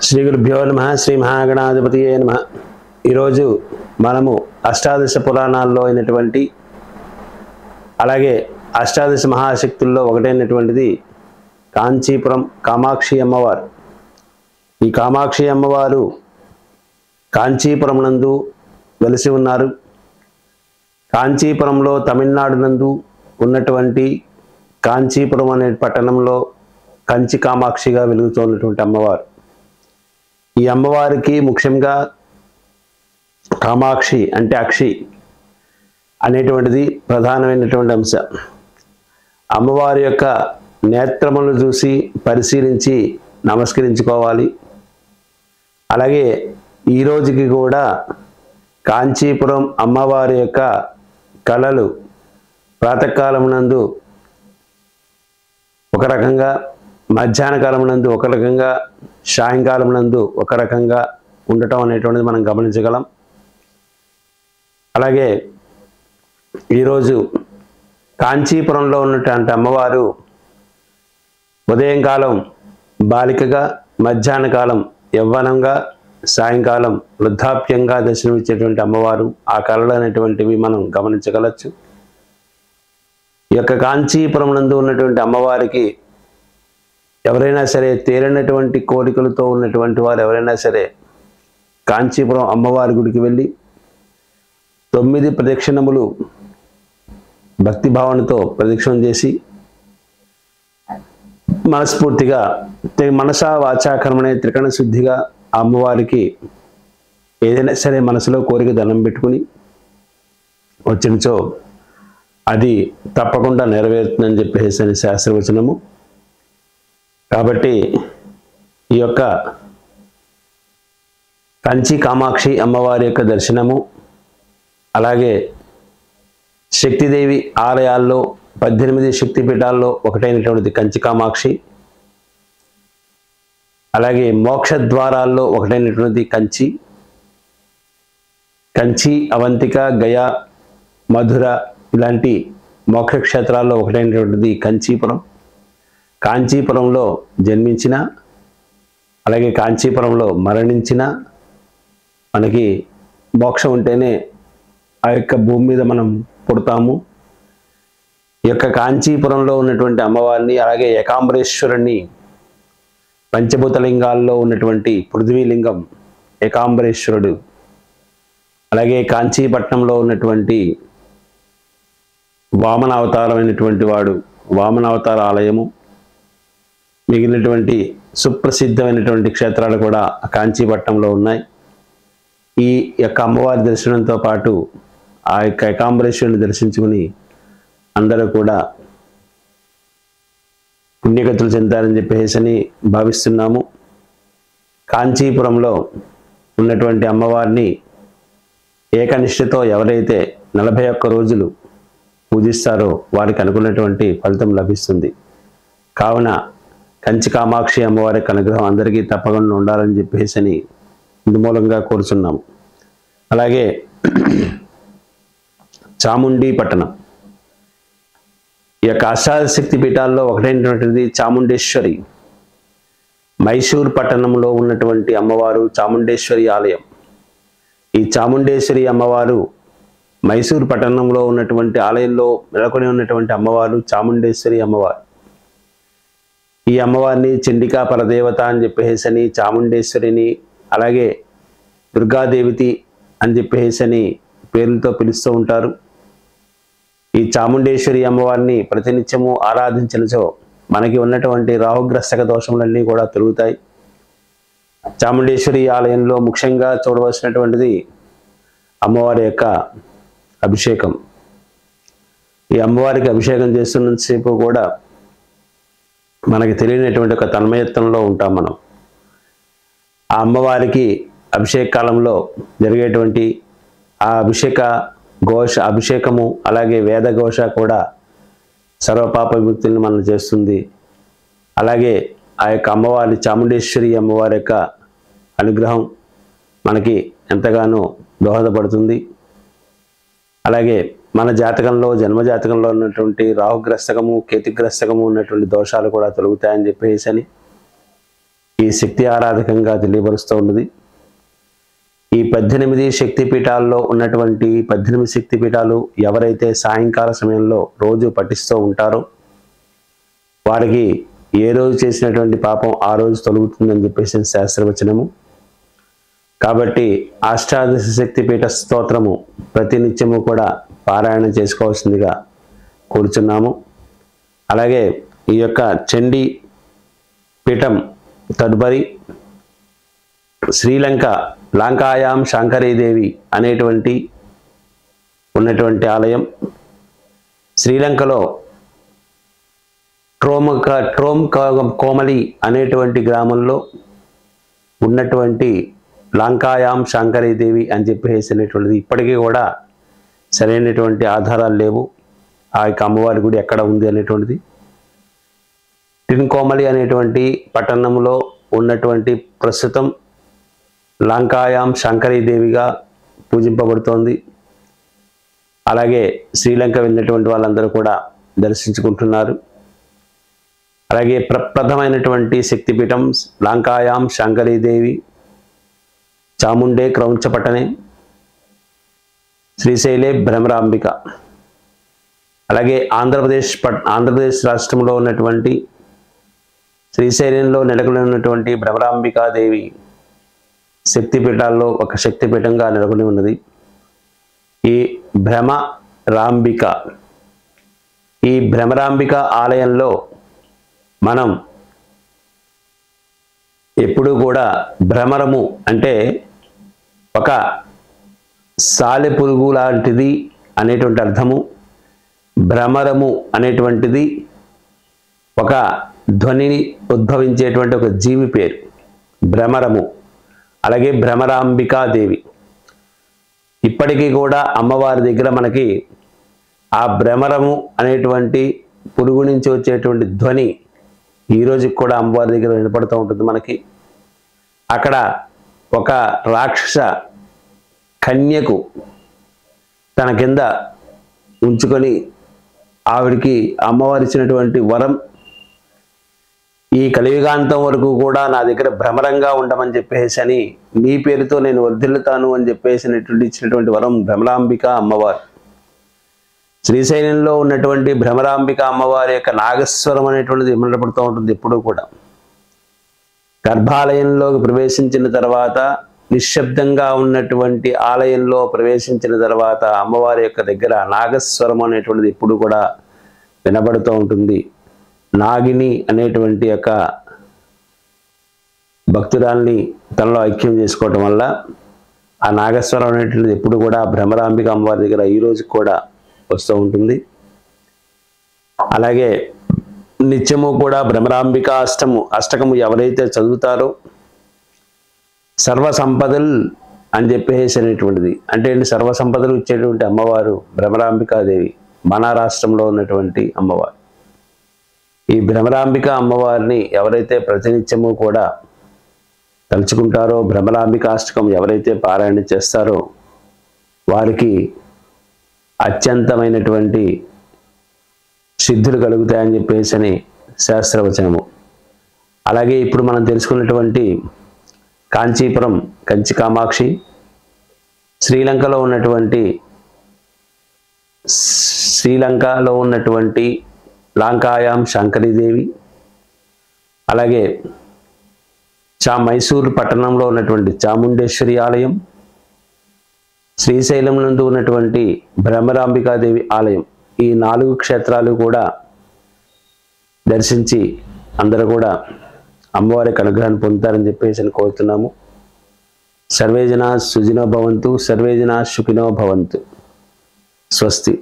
శ్రీ గురుభ్యో నమః. శ్రీ మహాగణాధిపతియే నమః. ఈరోజు మనము అష్టాదశ పురాణాల్లో అయినటువంటి అలాగే అష్టాదశ మహాశక్తుల్లో ఒకటైనటువంటిది కాంచీపురం కామాక్షి అమ్మవారు. ఈ కామాక్షి అమ్మవారు కాంచీపురం నందు వెలిసి ఉన్నారు. కాంచీపురంలో తమిళనాడు నందు ఉన్నటువంటి కాంచీపురం అనే పట్టణంలో కంచి కామాక్షిగా వెలుగుతున్నటువంటి అమ్మవారు. ఈ అమ్మవారికి ముఖ్యంగా కామాక్షి అంటే అక్షి అనేటువంటిది ప్రధానమైనటువంటి అంశం. అమ్మవారి యొక్క నేత్రములను చూసి పరిశీలించి నమస్కరించుకోవాలి. అలాగే ఈ రోజుకి కూడా కాంచీపురం అమ్మవారి యొక్క కళలు ప్రాతకాలం నందు ఒక రకంగా, మధ్యాహ్న కాలం నందు ఒక రకంగా, సాయంకాలం నందు ఒక రకంగా ఉండటం అనేటువంటిది మనం గమనించగలం. అలాగే ఈరోజు కాంచీపురంలో ఉన్నటువంటి అమ్మవారు ఉదయం కాలం బాలికగా, మధ్యాహ్న కాలం యవ్వనంగా, సాయంకాలం వృద్ధాప్యంగా దర్శనమిచ్చేటువంటి అమ్మవారు. ఆ కళలు అనేటువంటివి మనం గమనించగలచ్చు. ఈ యొక్క కాంచీపురం నందు ఉన్నటువంటి అమ్మవారికి ఎవరైనా సరే తీరినటువంటి కోరికలతో ఉన్నటువంటి వారు ఎవరైనా సరే కాంచీపురం అమ్మవారి గుడికి వెళ్ళి 9 ప్రదక్షిణములు భక్తిభావనతో ప్రదక్షిణం చేసి మనస్ఫూర్తిగా మనసా వాచాకర్మనే త్రికరణ శుద్ధిగా అమ్మవారికి ఏదైనా సరే మనసులో కోరిక దండం పెట్టుకుని వచ్చినచో అది తప్పకుండా నెరవేరుతుందని చెప్పేసి శాస్త్రవచనము. కాబట్టి ఈ యొక్క కంచి కామాక్షి అమ్మవారి యొక్క దర్శనము, అలాగే శక్తిదేవి ఆలయాల్లో 18 శక్తిపీఠాల్లో ఒకటైనటువంటిది కంచి కామాక్షి, అలాగే మోక్ష ద్వారాల్లో ఒకటైనటువంటిది కంచి, అవంతిక, గయా, మధుర ఇలాంటి మోక్ష క్షేత్రాల్లో ఒకటైనటువంటిది కాంచీపురం. కాంచీపురంలో జన్మించిన, అలాగే కాంచీపురంలో మరణించిన మనకి మోక్షం ఉంటేనే ఆ యొక్క భూమి మీద మనం పుడతాము. ఈ యొక్క కాంచీపురంలో ఉన్నటువంటి అమ్మవారిని, అలాగే ఏకాంబరేశ్వరుని, పంచభూత లింగాల్లో ఉన్నటువంటి పృథ్వీలింగం ఏకాంబరేశ్వరుడు, అలాగే కాంచీపట్నంలో ఉన్నటువంటి వామన అవతారమైనటువంటి వాడు వామన అవతార ఆలయము, మిగిలినటువంటి సుప్రసిద్ధమైనటువంటి క్షేత్రాలు కూడా కాంచీపట్నంలో ఉన్నాయి. ఈ యొక్క అమ్మవారి దర్శనంతో పాటు ఆ యొక్క ఏకాంబరేశ్వరుని దర్శించుకుని అందరూ కూడా పుణ్యగతులు చెందారని చెప్పేసి భావిస్తున్నాము. కాంచీపురంలో ఉన్నటువంటి అమ్మవారిని ఏకనిష్టతో ఎవరైతే 41 రోజులు పూజిస్తారో వారికి అనుకున్నటువంటి ఫలితం లభిస్తుంది. కావున కంచి కామాక్షి అమ్మవారి అనుగ్రహం అందరికీ తప్పకుండా ఉండాలని చెప్పేసి ఇందుమూలంగా కోరుచున్నాము. అలాగే చాముండి పట్టణం, ఈ యొక్క అష్టాదశక్తి పీఠాల్లో ఒకటైనటువంటిది చాముండేశ్వరి. మైసూర్ పట్టణంలో ఉన్నటువంటి అమ్మవారు చాముండేశ్వరి ఆలయం. ఈ చాముండేశ్వరి అమ్మవారు మైసూర్ పట్టణంలో ఉన్నటువంటి ఆలయంలో నెలకొని ఉన్నటువంటి అమ్మవారు చాముండేశ్వరి అమ్మవారు. ఈ అమ్మవారిని చండికా పరదేవత అని చెప్పేసి చాముండేశ్వరిని, అలాగే దుర్గాదేవితి అని చెప్పేసి పేర్లతో పిలుస్తూ ఉంటారు. ఈ చాముండేశ్వరి అమ్మవారిని ప్రతినిత్యము ఆరాధించినచో మనకి ఉన్నటువంటి రాహుగ్రస్తక దోషములన్నీ కూడా తొలుగుతాయి. చాముండేశ్వరి ఆలయంలో ముఖ్యంగా చూడవలసినటువంటిది అమ్మవారి యొక్క అభిషేకం. ఈ అమ్మవారికి అభిషేకం చేస్తున్నంతసేపు కూడా మనకి తెలియనటువంటి ఒక తన్మయత్వంలో ఉంటాం మనం. ఆ అమ్మవారికి అభిషేక కాలంలో జరిగేటువంటి ఆ అభిషేకము అలాగే వేదఘోష కూడా సర్వపాప విముక్తుల్ని మనం చేస్తుంది. అలాగే ఆ యొక్క అమ్మవారి చాముండేశ్వరి అమ్మవారి యొక్క అనుగ్రహం మనకి ఎంతగానో దోహదపడుతుంది. అలాగే మన జాతకంలో, జన్మజాతకంలో ఉన్నటువంటి రాహుగ్రస్తకము, కేతుగ్రస్తకము ఉన్నటువంటి దోషాలు కూడా తొలగుతాయని చెప్పేసి ఈ శక్తి ఆరాధకంగా తెలియబరుస్తూ ఉన్నది. ఈ 18 శక్తిపీఠాల్లో ఉన్నటువంటి 18 శక్తిపీఠాలు ఎవరైతే సాయంకాల సమయంలో రోజు పఠిస్తూ ఉంటారో వారికి ఏ రోజు చేసినటువంటి పాపం ఆ రోజు తొలగుతుందని చెప్పేసి శాస్త్రవచనము. కాబట్టి అష్టాదశ శక్తిపీఠ స్తోత్రము ప్రతినిత్యము కూడా పారాయణ చేసుకోవాల్సిందిగా కోరుచున్నాము. అలాగే ఈ యొక్క చండీ పీఠం తదుపరి శ్రీలంక లాంకాయాం శాంకరీదేవి అనేటువంటి ఉన్నటువంటి ఆలయం. శ్రీలంకలో ట్రోమ్ కోమలి అనేటువంటి గ్రామంలో ఉన్నటువంటి లాంకాయాం శాంకరీదేవి అని చెప్పేసినటువంటిది ఇప్పటికీ కూడా సరైనటువంటి ఆధారాలు లేవు. ఆ యొక్క అమ్మవారి గుడి ఎక్కడ ఉంది అనేటువంటిది. టిన్కోమలి అనేటువంటి పట్టణంలో ఉన్నటువంటి ప్రస్తుతం లాంకాయాం శాంకరీదేవిగా పూజింపబడుతోంది. అలాగే శ్రీలంక వెళ్ళినటువంటి వాళ్ళందరూ కూడా దర్శించుకుంటున్నారు. అలాగే ప్రప్రథమైనటువంటి శక్తిపీఠం లాంకాయాం శాంకరీదేవి చాముండే క్రౌంచపట్టణే శ్రీశైలే భ్రమరాంబిక. అలాగే ఆంధ్రప్రదేశ్ రాష్ట్రంలో ఉన్నటువంటి శ్రీశైలంలో నెలకొని ఉన్నటువంటి భ్రమరాంబికాదేవి శక్తిపీఠాల్లో ఒక శక్తిపీఠంగా నెలకొని ఉన్నది. ఈ భ్రమరాంబిక ఆలయంలో మనం ఎప్పుడు కూడా భ్రమరము అంటే ఒక సాలెపురుగు లాంటిది అనేటువంటి అర్థము. భ్రమరము అనేటువంటిది ఒక ధ్వనిని ఉద్భవించేటువంటి ఒక జీవి పేరు భ్రమరము. అలాగే భ్రమరాంబికాదేవి ఇప్పటికీ కూడా అమ్మవారి దగ్గర మనకి ఆ భ్రమరము అనేటువంటి పురుగు నుంచి వచ్చేటువంటి ధ్వని ఈ రోజుకి కూడా అమ్మవారి దగ్గర వినపడుతూ ఉంటుంది మనకి. అక్కడ ఒక రాక్షస కన్యకు తన కింద ఉంచుకొని ఆవిడికి అమ్మవారి ఇచ్చినటువంటి వరం, ఈ కలియుగాంతం వరకు కూడా నా దగ్గర భ్రమరంగా ఉండమని చెప్పేసి అని నీ పేరుతో నేను వర్ధిల్లుతాను అని చెప్పేసినటువంటి ఇచ్చినటువంటి వరం భ్రమరాంబిక అమ్మవారు. శ్రీశైలంలో ఉన్నటువంటి భ్రమరాంబిక అమ్మవారి యొక్క నాగస్వరం అనేటువంటిది వినపడుతూ ఉంటుంది ఎప్పుడూ కూడా. గర్భాలయంలోకి ప్రవేశించిన తర్వాత నిశ్శబ్దంగా ఉన్నటువంటి ఆలయంలో ప్రవేశించిన తర్వాత అమ్మవారి యొక్క దగ్గర నాగస్వరం అనేటువంటిది ఎప్పుడు కూడా వినబడుతూ ఉంటుంది. నాగిని అనేటువంటి యొక్క భక్తురాల్ని తనలో ఐక్యం చేసుకోవటం వల్ల ఆ నాగస్వరం అనేటువంటిది ఎప్పుడు కూడా భ్రమరాంబిక అమ్మవారి దగ్గర ఈ రోజు కూడా వస్తూ ఉంటుంది. అలాగే నిత్యము కూడా భ్రమరాంబిక అష్టకము ఎవరైతే చదువుతారో సర్వసంపదలు అని చెప్పేసి అనేటువంటిది అంటే సర్వసంపదలు ఇచ్చేటువంటి అమ్మవారు భ్రమరాంబికాదేవి మన రాష్ట్రంలో ఉన్నటువంటి అమ్మవారు. ఈ భ్రమరాంబిక అమ్మవారిని ఎవరైతే ప్రతినిత్యము కూడా తలుచుకుంటారో భ్రమరాంబిక అష్టకం ఎవరైతే పారాయణ చేస్తారో వారికి అత్యంతమైనటువంటి సిద్ధులు కలుగుతాయని చెప్పేసి అని శాస్త్రవచనము. అలాగే ఇప్పుడు మనం తెలుసుకున్నటువంటి కాంచీపురం కంచి కామాక్షి, శ్రీలంకలో ఉన్నటువంటి లాంకాయాం శాంకరీదేవి, అలాగే మైసూరు పట్టణంలో ఉన్నటువంటి చాముండేశ్వరి ఆలయం, శ్రీశైలం నందు ఉన్నటువంటి భ్రమరాంబికాదేవి ఆలయం, ఈ 4 క్షేత్రాలు కూడా దర్శించి అందరూ కూడా అమ్మవారి అనుగ్రహాన్ని పొందుతారని చెప్పేసి కోరుతున్నాము. సర్వే జనా సుఖినో భవంతు, సర్వే జనా సుఖినో భవంతు. స్వస్తి.